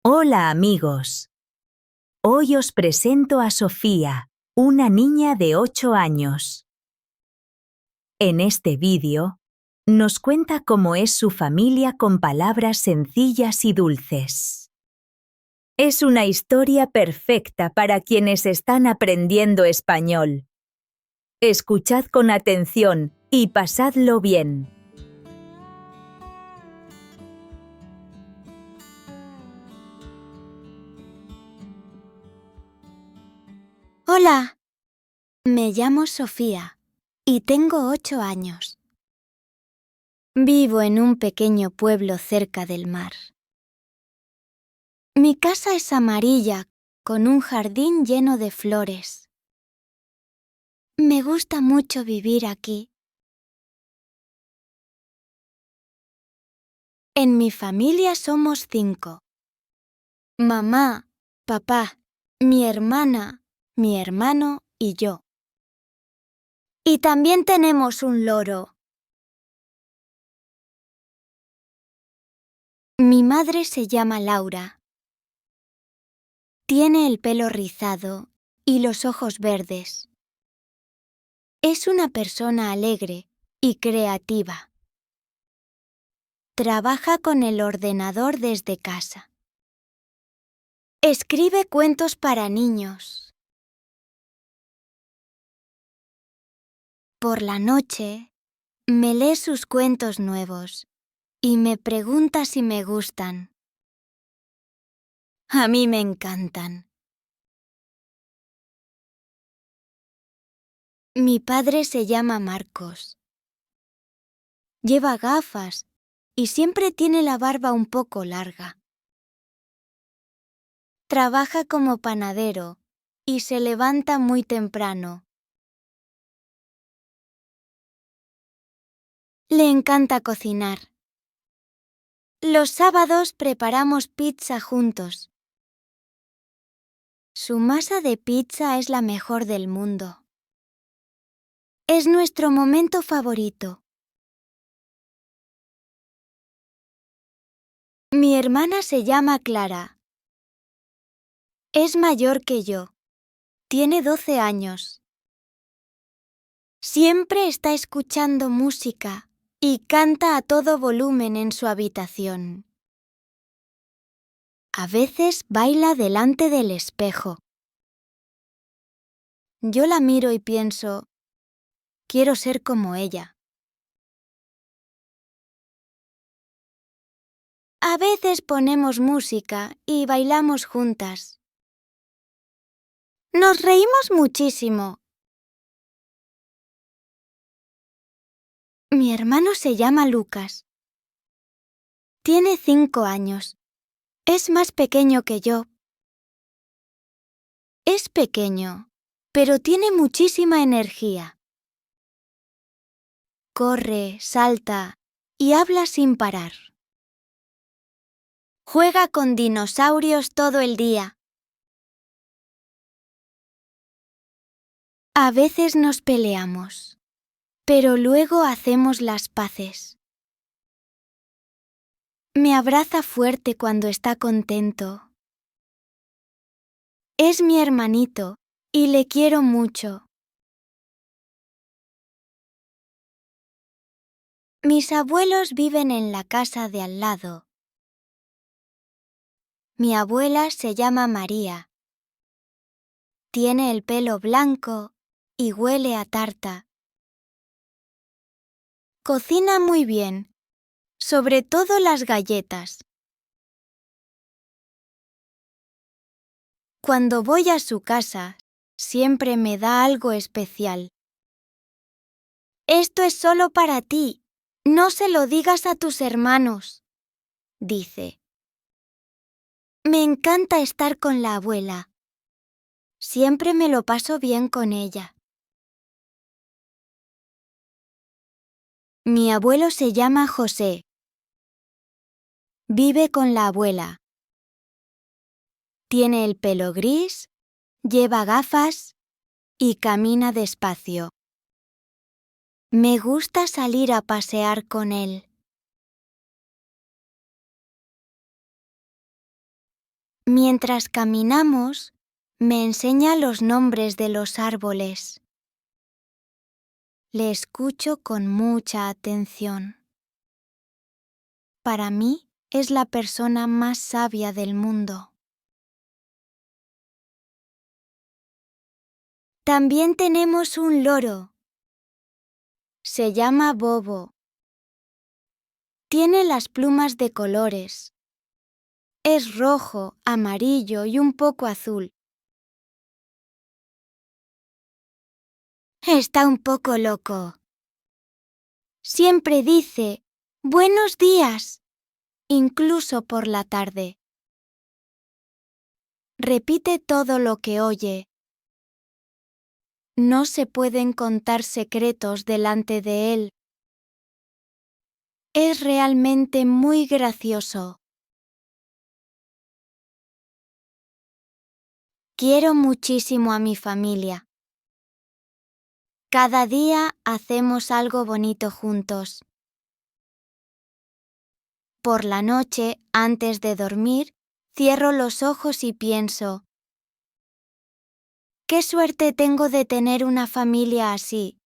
Hola amigos, hoy os presento a Sofía, una niña de 8 años. En este vídeo, nos cuenta cómo es su familia con palabras sencillas y dulces. Es una historia perfecta para quienes están aprendiendo español. Escuchad con atención y pasadlo bien. Hola, me llamo Sofía y tengo 8 años. Vivo en un pequeño pueblo cerca del mar. Mi casa es amarilla con un jardín lleno de flores. Me gusta mucho vivir aquí. En mi familia somos 5. Mamá, papá, mi hermana, mi hermano y yo. Y también tenemos un loro. Mi madre se llama Laura. Tiene el pelo rizado y los ojos verdes. Es una persona alegre y creativa. Trabaja con el ordenador desde casa. Escribe cuentos para niños. Por la noche, me lee sus cuentos nuevos y me pregunta si me gustan. A mí me encantan. Mi padre se llama Marcos. Lleva gafas y siempre tiene la barba un poco larga. Trabaja como panadero y se levanta muy temprano. Le encanta cocinar. Los sábados preparamos pizza juntos. Su masa de pizza es la mejor del mundo. Es nuestro momento favorito. Mi hermana se llama Clara. Es mayor que yo. Tiene 12 años. Siempre está escuchando música y canta a todo volumen en su habitación. A veces baila delante del espejo. Yo la miro y pienso, quiero ser como ella. A veces ponemos música y bailamos juntas. Nos reímos muchísimo. Mi hermano se llama Lucas. Tiene 5 años. Es más pequeño que yo. Es pequeño, pero tiene muchísima energía. Corre, salta y habla sin parar. Juega con dinosaurios todo el día. A veces nos peleamos, pero luego hacemos las paces. Me abraza fuerte cuando está contento. Es mi hermanito y le quiero mucho. Mis abuelos viven en la casa de al lado. Mi abuela se llama María. Tiene el pelo blanco y huele a tarta. Cocina muy bien, sobre todo las galletas. Cuando voy a su casa, siempre me da algo especial. Esto es solo para ti. No se lo digas a tus hermanos, dice. Me encanta estar con la abuela. Siempre me lo paso bien con ella. Mi abuelo se llama José. Vive con la abuela. Tiene el pelo gris, lleva gafas y camina despacio. Me gusta salir a pasear con él. Mientras caminamos, me enseña los nombres de los árboles. Le escucho con mucha atención. Para mí es la persona más sabia del mundo. También tenemos un loro. Se llama Bobo. Tiene las plumas de colores. Es rojo, amarillo y un poco azul. Está un poco loco. Siempre dice, «Buenos días», incluso por la tarde. Repite todo lo que oye. No se pueden contar secretos delante de él. Es realmente muy gracioso. Quiero muchísimo a mi familia. Cada día hacemos algo bonito juntos. Por la noche, antes de dormir, cierro los ojos y pienso, «Qué suerte tengo de tener una familia así».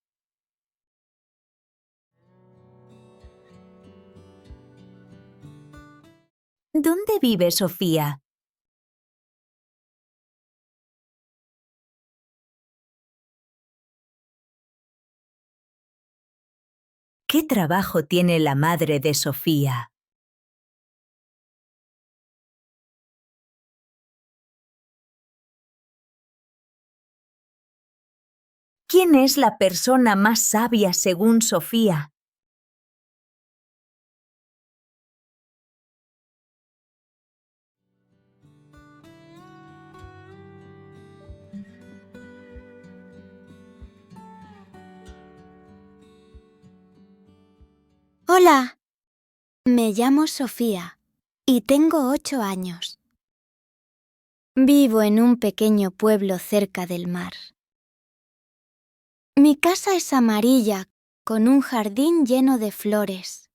¿Dónde vive Sofía? ¿Qué trabajo tiene la madre de Sofía? ¿Quién es la persona más sabia según Sofía? Hola, me llamo Sofía y tengo 8 años. Vivo en un pequeño pueblo cerca del mar. Mi casa es amarilla, con un jardín lleno de flores.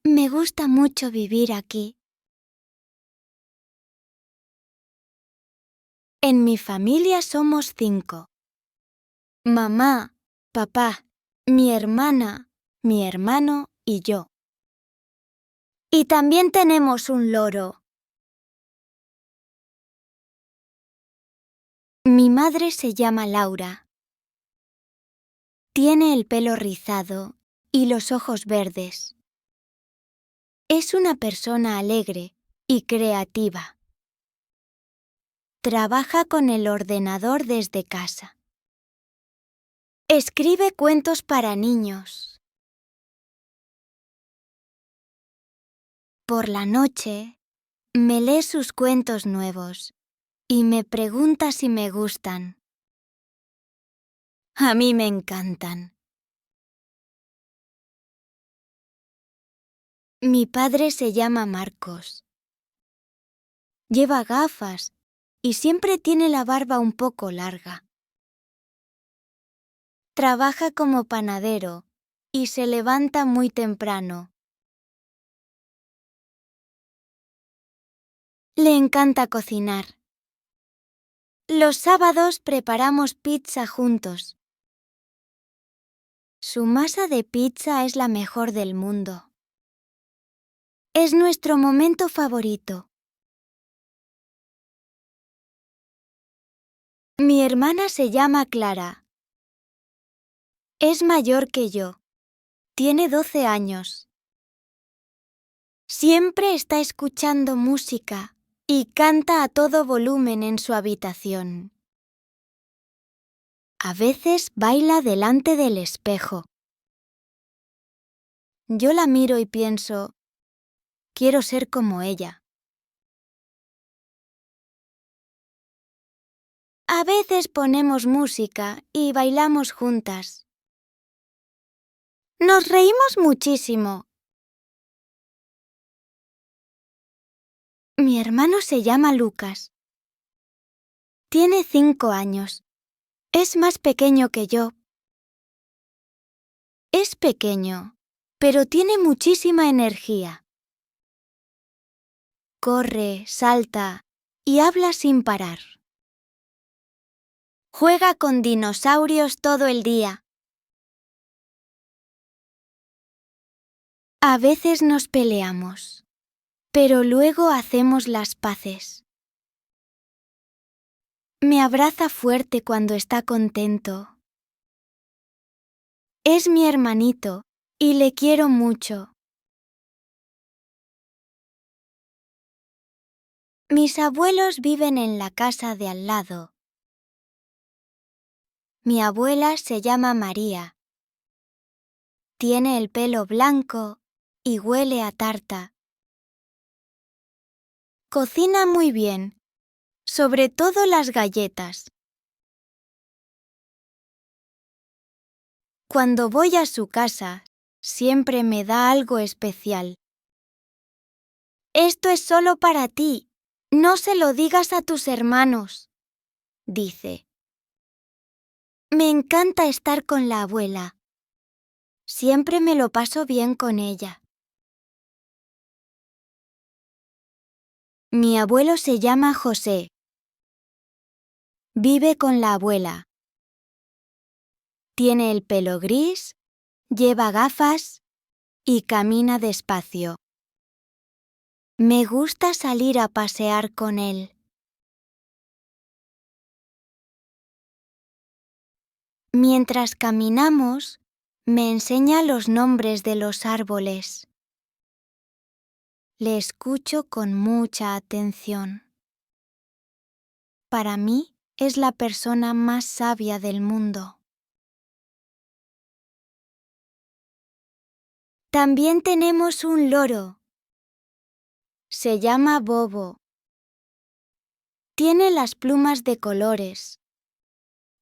Me gusta mucho vivir aquí. En mi familia somos 5. Mamá, papá, mi hermana, mi hermano y yo. Y también tenemos un loro. Mi madre se llama Laura. Tiene el pelo rizado y los ojos verdes. Es una persona alegre y creativa. Trabaja con el ordenador desde casa. Escribe cuentos para niños. Por la noche, me lee sus cuentos nuevos y me pregunta si me gustan. A mí me encantan. Mi padre se llama Marcos. Lleva gafas y siempre tiene la barba un poco larga. Trabaja como panadero y se levanta muy temprano. Le encanta cocinar. Los sábados preparamos pizza juntos. Su masa de pizza es la mejor del mundo. Es nuestro momento favorito. Mi hermana se llama Clara. Es mayor que yo. Tiene 12 años. Siempre está escuchando música y canta a todo volumen en su habitación. A veces baila delante del espejo. Yo la miro y pienso, quiero ser como ella. A veces ponemos música y bailamos juntas. Nos reímos muchísimo. Mi hermano se llama Lucas. Tiene 5 años. Es más pequeño que yo. Es pequeño, pero tiene muchísima energía. corre, salta y habla sin parar. Juega con dinosaurios todo el día. A veces nos peleamos, pero luego hacemos las paces. Me abraza fuerte cuando está contento. Es mi hermanito y le quiero mucho. Mis abuelos viven en la casa de al lado. Mi abuela se llama María. Tiene el pelo blanco y huele a tarta. Cocina muy bien, sobre todo las galletas. Cuando voy a su casa, siempre me da algo especial. Esto es solo para ti. No se lo digas a tus hermanos, dice. Me encanta estar con la abuela. Siempre me lo paso bien con ella. Mi abuelo se llama José. Vive con la abuela. Tiene el pelo gris, lleva gafas y camina despacio. Me gusta salir a pasear con él. Mientras caminamos, me enseña los nombres de los árboles. Le escucho con mucha atención. Para mí es la persona más sabia del mundo. También tenemos un loro. Se llama Bobo. Tiene las plumas de colores.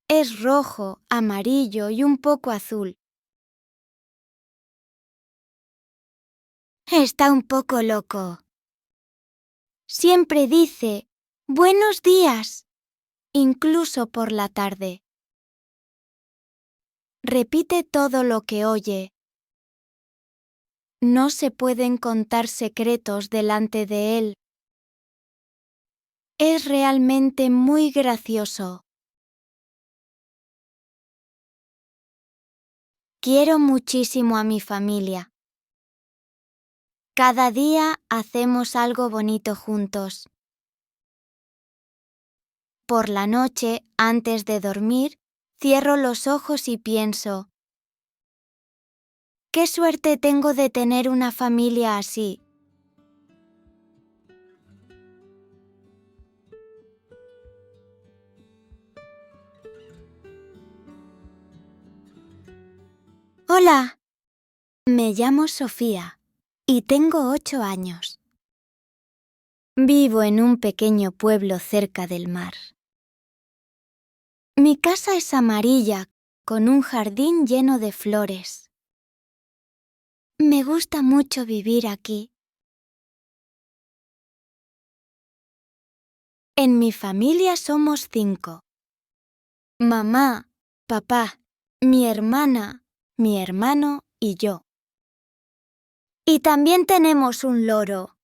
Es rojo, amarillo y un poco azul. Está un poco loco. Siempre dice, «Buenos días», incluso por la tarde. Repite todo lo que oye. No se pueden contar secretos delante de él. Es realmente muy gracioso. Quiero muchísimo a mi familia. Cada día hacemos algo bonito juntos. Por la noche, antes de dormir, cierro los ojos y pienso, «Qué suerte tengo de tener una familia así». Hola, me llamo Sofía y tengo 8 años. Vivo en un pequeño pueblo cerca del mar. Mi casa es amarilla, con un jardín lleno de flores. Me gusta mucho vivir aquí. En mi familia somos 5. Mamá, papá, mi hermana, mi hermano y yo. Y también tenemos un loro.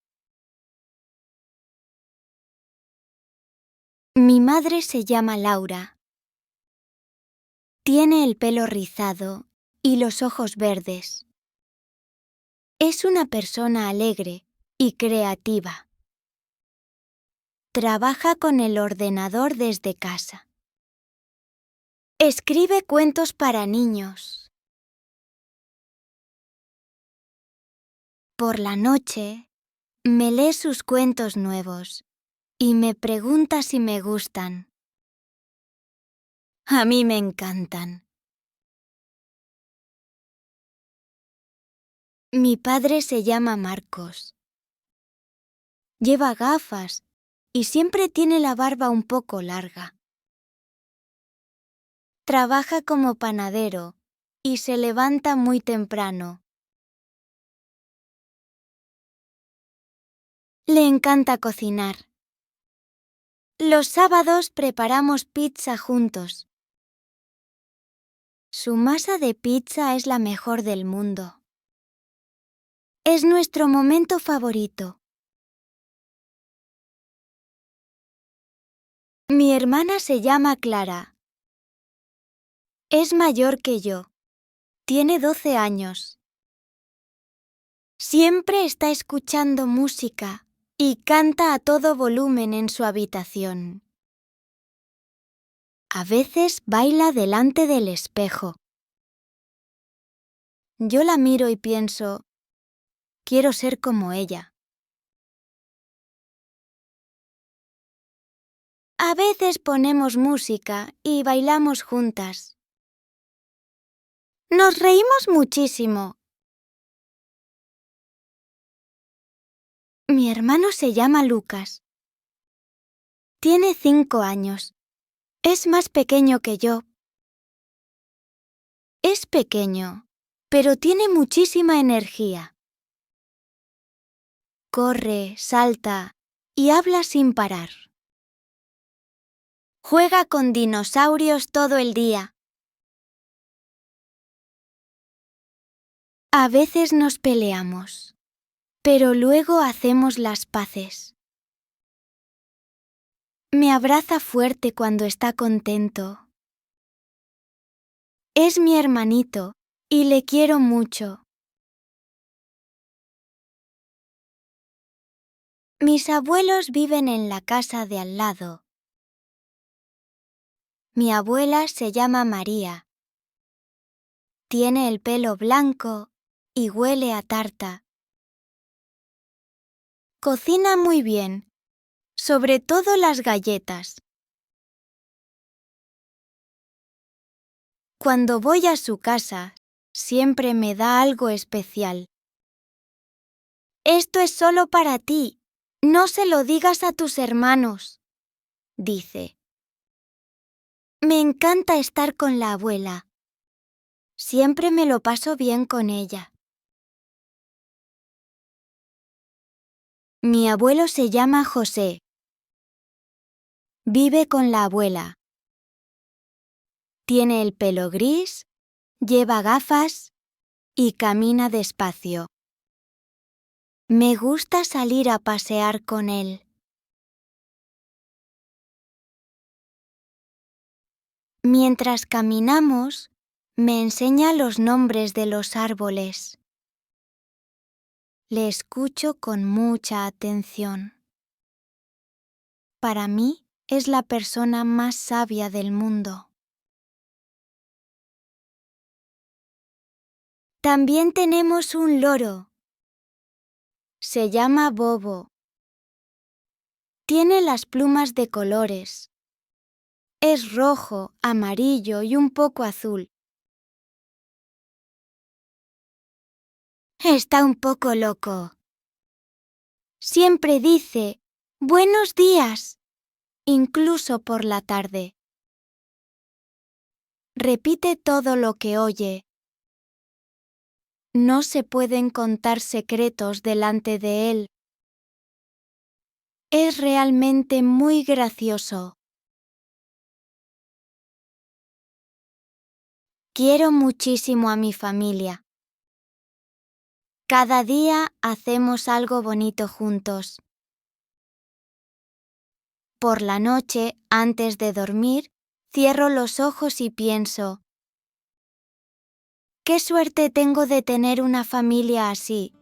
Mi madre se llama Laura. Tiene el pelo rizado y los ojos verdes. Es una persona alegre y creativa. Trabaja con el ordenador desde casa. Escribe cuentos para niños. Por la noche, me lee sus cuentos nuevos y me pregunta si me gustan. A mí me encantan. Mi padre se llama Marcos. Lleva gafas y siempre tiene la barba un poco larga. Trabaja como panadero y se levanta muy temprano. Le encanta cocinar. Los sábados preparamos pizza juntos. Su masa de pizza es la mejor del mundo. Es nuestro momento favorito. Mi hermana se llama Clara. Es mayor que yo. Tiene 12 años. Siempre está escuchando música y canta a todo volumen en su habitación. A veces baila delante del espejo. Yo la miro y pienso, quiero ser como ella. A veces ponemos música y bailamos juntas. Nos reímos muchísimo. Mi hermano se llama Lucas. Tiene 5 años. Es más pequeño que yo. Es pequeño, pero tiene muchísima energía. Corre, salta y habla sin parar. Juega con dinosaurios todo el día. A veces nos peleamos, pero luego hacemos las paces. Me abraza fuerte cuando está contento. Es mi hermanito y le quiero mucho. Mis abuelos viven en la casa de al lado. Mi abuela se llama María. Tiene el pelo blanco y huele a tarta. Cocina muy bien, sobre todo las galletas. Cuando voy a su casa, siempre me da algo especial. Esto es solo para ti. No se lo digas a tus hermanos, dice. Me encanta estar con la abuela. Siempre me lo paso bien con ella. Mi abuelo se llama José. Vive con la abuela. Tiene el pelo gris, lleva gafas y camina despacio. Me gusta salir a pasear con él. Mientras caminamos, me enseña los nombres de los árboles. Le escucho con mucha atención. Para mí es la persona más sabia del mundo. También tenemos un loro. Se llama Bobo. Tiene las plumas de colores. Es rojo, amarillo y un poco azul. Está un poco loco. Siempre dice, «Buenos días», incluso por la tarde. Repite todo lo que oye. No se pueden contar secretos delante de él. Es realmente muy gracioso. Quiero muchísimo a mi familia. Cada día hacemos algo bonito juntos. Por la noche, antes de dormir, cierro los ojos y pienso, «Qué suerte tengo de tener una familia así».